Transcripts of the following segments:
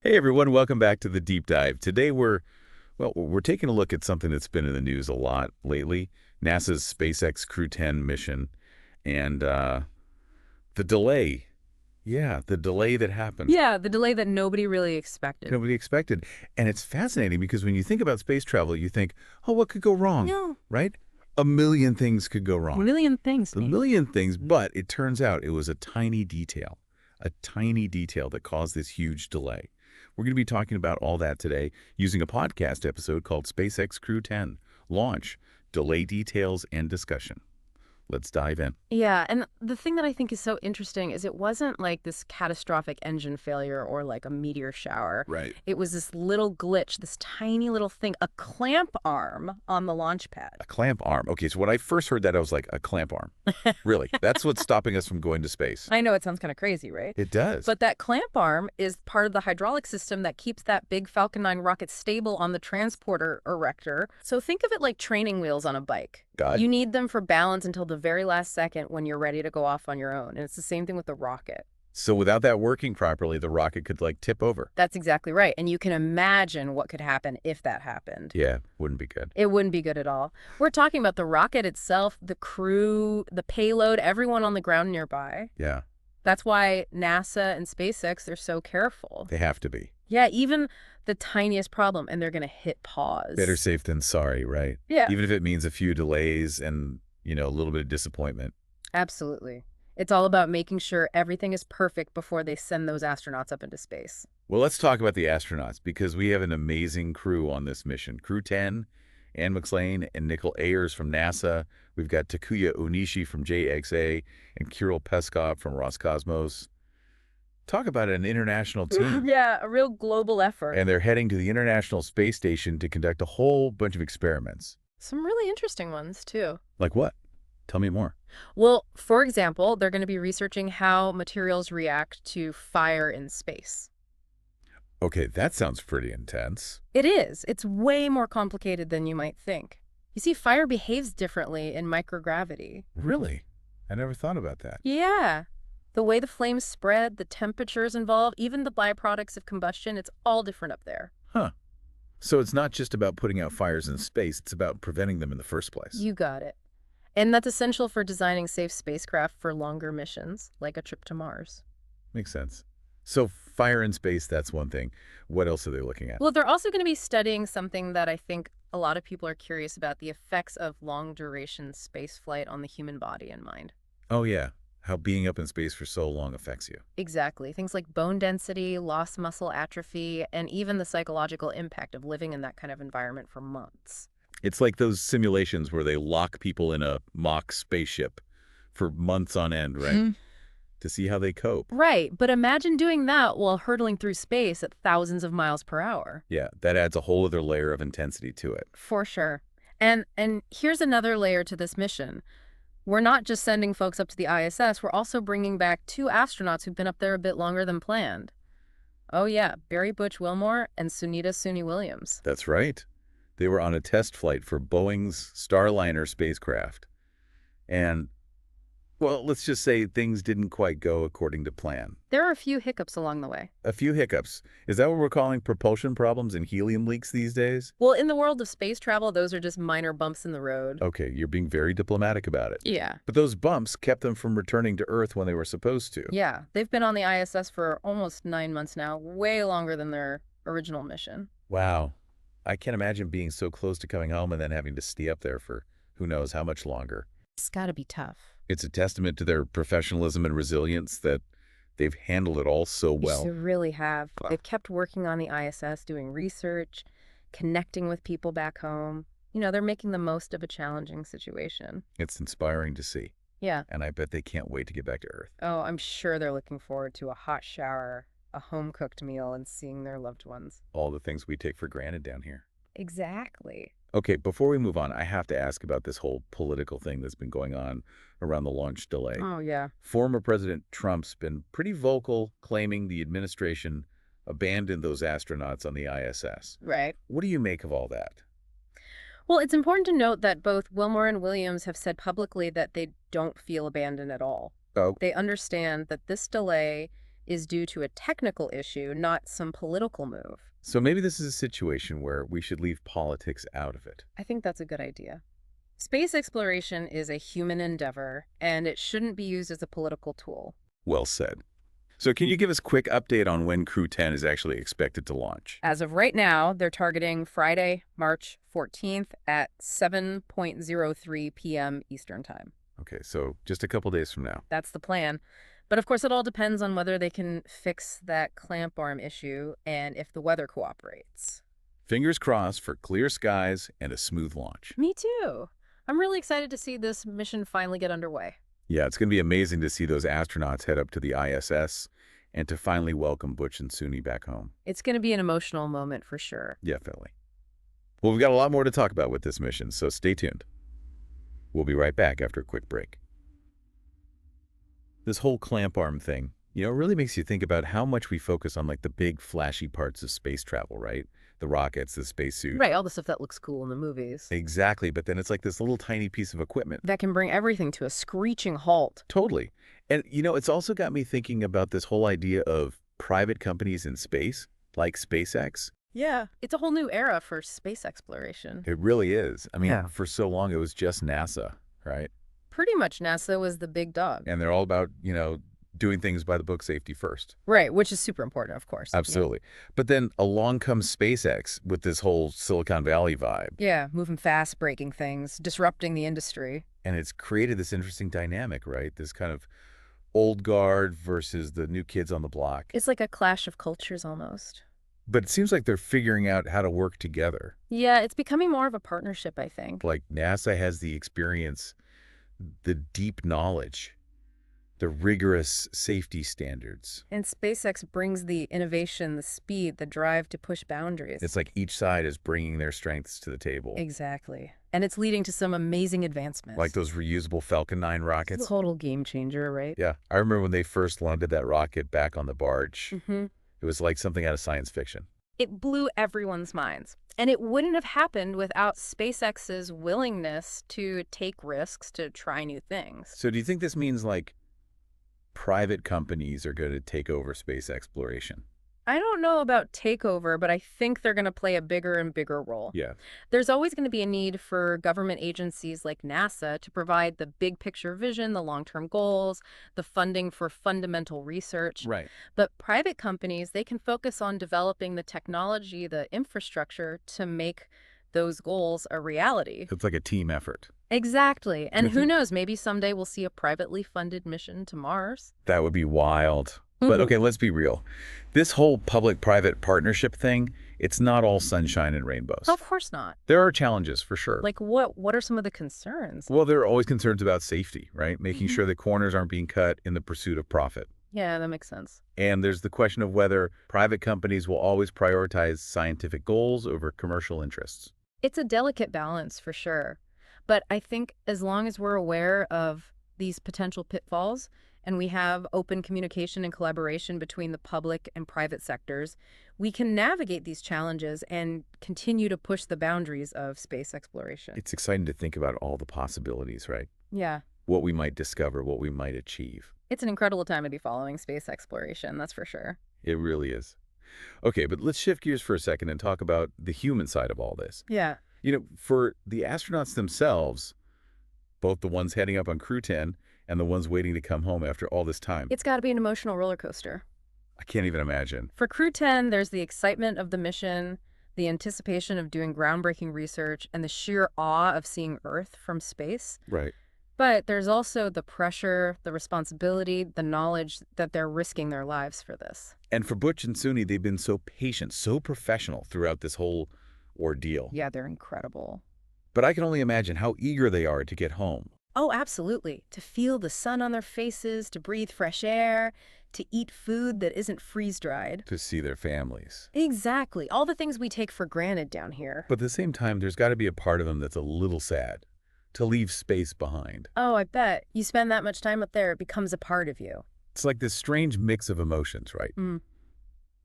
Hey everyone, welcome back to the Deep Dive. Today we're taking a look at something that's been in the news a lot lately, NASA's SpaceX Crew-10 mission and the delay. Yeah, the delay that happened. Yeah, the delay that nobody really expected. Nobody expected. And it's fascinating because when you think about space travel, you think, "Oh, what could go wrong?" No. Right? A million things could go A wrong. million things, A Nate. million things, but it turns out it was a tiny detail that caused this huge delay. We're going to be talking about all that today using a podcast episode called SpaceX Crew-10, Launch, Delay Details, and Discussion. Let's dive in. Yeah, and the thing that I think is so interesting is it wasn't like this catastrophic engine failure or like a meteor shower. Right. It was this little glitch, this tiny little thing, a clamp arm on the launch pad. A clamp arm. Okay, so when I first heard that, I was like, a clamp arm. Really? That's what's stopping us from going to space. I know it sounds kind of crazy, right? It does. But that clamp arm is part of the hydraulic system that keeps that big Falcon 9 rocket stable on the transporter erector. So think of it like training wheels on a bike. God. You need them for balance until the very last second when you're ready to go off on your own. And it's the same thing with the rocket. So without that working properly, the rocket could like tip over. That's exactly right. And you can imagine what could happen if that happened. Yeah, wouldn't be good. It wouldn't be good at all. We're talking about the rocket itself, the crew, the payload, everyone on the ground nearby. Yeah, That's why NASA and SpaceX, they're so careful. they have to be. Yeah, even the tiniest problem, and they're going to hit pause. Better safe than sorry, right? Yeah, Even if it means a few delays and, a little bit of disappointment. absolutely. It's all about making sure everything is perfect before they send those astronauts up into space. Well, let's talk about the astronauts because we have an amazing crew on this mission. Crew 10, Ann McSlane and Nicole Ayers from NASA. We've got Takuya Onishi from JXA and Kirill Peskov from Roscosmos. Talk about an international team. Yeah, a real global effort. And they're heading to the International Space Station to conduct a whole bunch of experiments. Some really interesting ones, too. Like what? Tell me more. Well, for example, they're going to be researching how materials react to fire in space. Okay, that sounds pretty intense. It is. It's way more complicated than you might think. You see, fire behaves differently in microgravity. Really? I never thought about that. Yeah. The way the flames spread, the temperatures involved, even the byproducts of combustion, it's all different up there. Huh. So it's not just about putting out fires in space, it's about preventing them in the first place. You got it. And that's essential for designing safe spacecraft for longer missions, like a trip to Mars. Makes sense. So fire in space, that's one thing. What else are they looking at? Well, they're also going to be studying something that I think a lot of people are curious about, the effects of long-duration spaceflight on the human body and mind. Oh, yeah. How being up in space for so long affects you. Exactly. Things like bone density, lost muscle atrophy, and even the psychological impact of living in that kind of environment for months. It's like those simulations where they lock people in a mock spaceship for months on end, right? To see how they cope. Right, but imagine doing that while hurtling through space at thousands of miles per hour. Yeah, that adds a whole other layer of intensity to it. For sure. And here's another layer to this mission. We're not just sending folks up to the ISS, we're also bringing back 2 astronauts who've been up there a bit longer than planned. Oh yeah, Barry Butch Wilmore and Sunita Suni Williams. That's right. They were on a test flight for Boeing's Starliner spacecraft. And, well, let's just say things didn't quite go according to plan. There are a few hiccups along the way. A few hiccups. Is that what we're calling propulsion problems and helium leaks these days? Well, in the world of space travel, those are just minor bumps in the road. Okay, you're being very diplomatic about it. Yeah. But those bumps kept them from returning to Earth when they were supposed to. Yeah, they've been on the ISS for almost 9 months now, way longer than their original mission. Wow. I can't imagine being so close to coming home and then having to stay up there for who knows how much longer. It's gotta be tough. It's a testament to their professionalism and resilience that they've handled it all so well. They really have. They've kept working on the ISS, doing research, connecting with people back home. They're making the most of a challenging situation. It's inspiring to see. Yeah. And I bet they can't wait to get back to Earth. Oh, I'm sure they're looking forward to a hot shower, a home-cooked meal, and seeing their loved ones. All the things we take for granted down here. Exactly. Okay, before we move on, I have to ask about this whole political thing that's been going on around the launch delay. Oh, yeah. Former President Trump's been pretty vocal, claiming the administration abandoned those astronauts on the ISS. Right. What do you make of all that? Well, it's important to note that both Wilmore and Williams have said publicly that they don't feel abandoned at all. Oh, They understand that this delay is due to a technical issue, not some political move. So maybe this is a situation where we should leave politics out of it. I think that's a good idea. Space exploration is a human endeavor, and it shouldn't be used as a political tool. Well said. So can you give us a quick update on when Crew-10 is actually expected to launch? As of right now, they're targeting Friday, March 14th at 7:03 p.m. Eastern Time. Okay, so just a couple days from now. That's the plan. But of course, it all depends on whether they can fix that clamp arm issue and if the weather cooperates. Fingers crossed for clear skies and a smooth launch. Me too. I'm really excited to see this mission finally get underway. Yeah, it's going to be amazing to see those astronauts head up to the ISS and to finally welcome Butch and Suni back home. It's going to be an emotional moment for sure. Definitely. Well, we've got a lot more to talk about with this mission, so stay tuned. We'll be right back after a quick break. This whole clamp arm thing, really makes you think about how much we focus on like the big flashy parts of space travel, right? The rockets, the spacesuit. Right, all the stuff that looks cool in the movies. Exactly, but then it's like this little tiny piece of equipment. That can bring everything to a screeching halt. Totally. And, it's also got me thinking about this whole idea of private companies in space, like SpaceX. Yeah, it's a whole new era for space exploration. It really is. I mean, Yeah. for so long it was just NASA, right? Pretty much NASA was the big dog. And they're all about, doing things by the book, safety first. Right, which is super important, of course. Absolutely. But then along comes SpaceX with this whole Silicon Valley vibe. Yeah, moving fast, breaking things, disrupting the industry. And it's created this interesting dynamic, right? This kind of old guard versus the new kids on the block. It's like a clash of cultures almost. But it seems like they're figuring out how to work together. Yeah, it's becoming more of a partnership, I think. Like NASA has the experience, the deep knowledge, the rigorous safety standards. And SpaceX brings the innovation, the speed, the drive to push boundaries. It's like each side is bringing their strengths to the table. Exactly. And it's leading to some amazing advancements. Like those reusable Falcon 9 rockets. Total game changer, right? Yeah. I remember when they first landed that rocket back on the barge. Mm-hmm. It was like something out of science fiction. It blew everyone's minds. And it wouldn't have happened without SpaceX's willingness to take risks, to try new things. So do you think this means like private companies are going to take over space exploration? I don't know about takeover, but I think they're going to play a bigger and bigger role. Yeah. There's always going to be a need for government agencies like NASA to provide the big picture vision, the long-term goals, the funding for fundamental research. Right. But private companies, they can focus on developing the technology, the infrastructure to make those goals a reality. It's like a team effort. Exactly. And who knows, maybe someday we'll see a privately funded mission to Mars. That would be wild. But okay, let's be real. This whole public-private partnership thing, it's not all sunshine and rainbows. Of course not. There are challenges for sure. Like what are some of the concerns? Well, there are always concerns about safety, right? Making sure that corners aren't being cut in the pursuit of profit. Yeah, that makes sense. And there's the question of whether private companies will always prioritize scientific goals over commercial interests. It's a delicate balance for sure. But I think as long as we're aware of these potential pitfalls and we have open communication and collaboration between the public and private sectors, we can navigate these challenges and continue to push the boundaries of space exploration. It's exciting to think about all the possibilities, right? Yeah. What we might discover, what we might achieve. It's an incredible time to be following space exploration, that's for sure. It really is. Okay, but let's shift gears for a second and talk about the human side of all this. Yeah. For the astronauts themselves, both the ones heading up on Crew-10 and the ones waiting to come home after all this time. It's got to be an emotional roller coaster. I can't even imagine. For Crew-10, there's the excitement of the mission, the anticipation of doing groundbreaking research, and the sheer awe of seeing Earth from space. Right. But there's also the pressure, the responsibility, the knowledge that they're risking their lives for this. And for Butch and Suni, they've been so patient, so professional throughout this whole ordeal. Yeah, they're incredible. But I can only imagine how eager they are to get home. Oh, absolutely. To feel the sun on their faces, to breathe fresh air, to eat food that isn't freeze-dried. To see their families. Exactly. All the things we take for granted down here. But at the same time, there's got to be a part of them that's a little sad. To leave space behind. Oh, I bet. You spend that much time up there, it becomes a part of you. It's like this strange mix of emotions, right? Mm.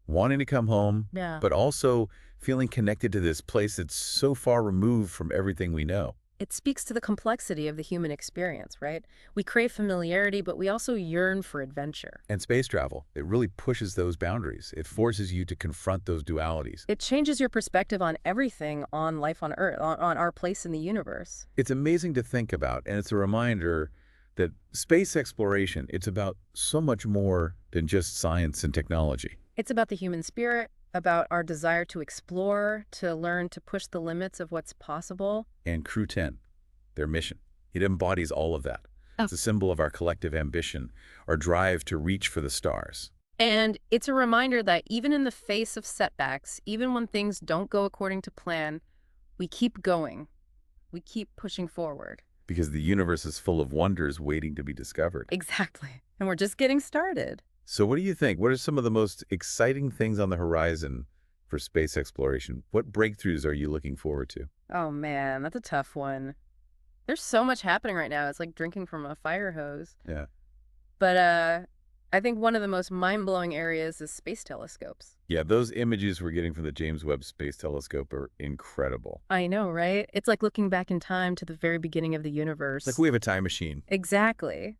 Wanting to come home, Yeah. but also feeling connected to this place that's so far removed from everything we know. It speaks to the complexity of the human experience, right? We crave familiarity, but we also yearn for adventure. And space travel, it really pushes those boundaries. It forces you to confront those dualities. It changes your perspective on everything, on life on Earth, on our place in the universe. It's amazing to think about, and it's a reminder that space exploration, it's about so much more than just science and technology. It's about the human spirit, about our desire to explore, to learn, to push the limits of what's possible. And Crew-10, their mission, it embodies all of that. Oh. It's a symbol of our collective ambition, our drive to reach for the stars. And it's a reminder that even in the face of setbacks, even when things don't go according to plan, we keep going. We keep pushing forward. Because the universe is full of wonders waiting to be discovered. Exactly. And we're just getting started. So what do you think? What are some of the most exciting things on the horizon for space exploration? What breakthroughs are you looking forward to? Oh man, that's a tough one. There's so much happening right now. It's like drinking from a fire hose. Yeah. But I think one of the most mind-blowing areas is space telescopes. Yeah, those images we're getting from the James Webb Space Telescope are incredible. I know, right? It's like looking back in time to the very beginning of the universe. Like we have a time machine. Exactly.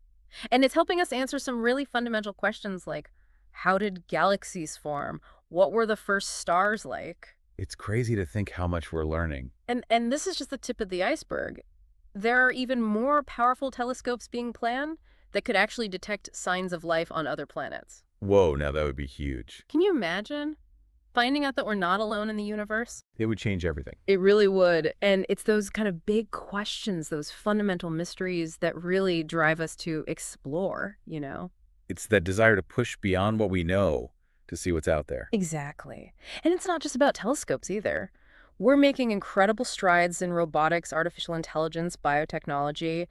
And it's helping us answer some really fundamental questions like, how did galaxies form? What were the first stars like? It's crazy to think how much we're learning. And this is just the tip of the iceberg. There are even more powerful telescopes being planned that could actually detect signs of life on other planets. Whoa, now that would be huge. Can you imagine finding out that we're not alone in the universe? It would change everything. It really would. And it's those kind of big questions, those fundamental mysteries that really drive us to explore, you know? It's that desire to push beyond what we know to see what's out there. Exactly. And it's not just about telescopes either. We're making incredible strides in robotics, artificial intelligence, biotechnology.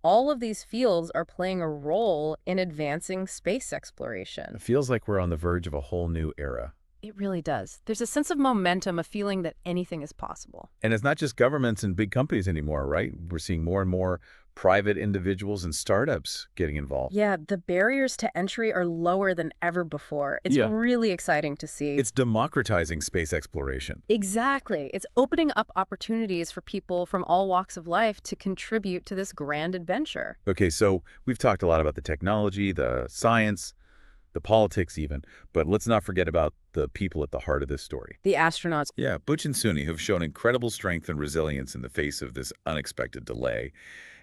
All of these fields are playing a role in advancing space exploration. It feels like we're on the verge of a whole new era. It really does. There's a sense of momentum, a feeling that anything is possible. And it's not just governments and big companies anymore, right? We're seeing more and more private individuals and startups getting involved. Yeah, the barriers to entry are lower than ever before. It's Yeah. really exciting to see. It's democratizing space exploration. Exactly. It's opening up opportunities for people from all walks of life to contribute to this grand adventure. Okay, so we've talked a lot about the technology, the science, the politics even, but let's not forget about the people at the heart of this story. The astronauts. Yeah, Butch and Suni have shown incredible strength and resilience in the face of this unexpected delay.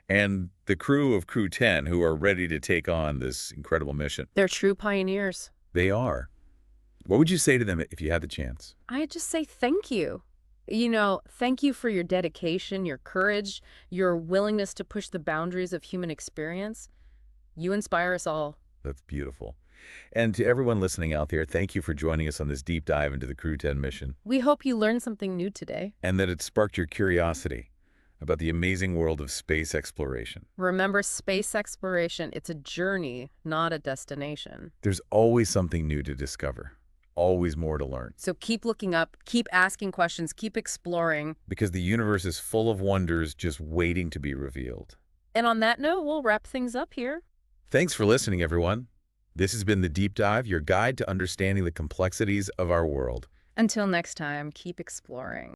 And the crew of Crew-10 who are ready to take on this incredible mission. They're true pioneers. They are. What would you say to them if you had the chance? I just say thank you. You know, thank you for your dedication, your courage, your willingness to push the boundaries of human experience. You inspire us all. That's beautiful. And to everyone listening out there, thank you for joining us on this deep dive into the Crew-10 mission. We hope you learned something new today. And that it sparked your curiosity about the amazing world of space exploration. Remember, space exploration, it's a journey, not a destination. There's always something new to discover, always more to learn. So keep looking up, keep asking questions, keep exploring. Because the universe is full of wonders just waiting to be revealed. And on that note, we'll wrap things up here. Thanks for listening, everyone. This has been The Deep Dive, your guide to understanding the complexities of our world. Until next time, keep exploring.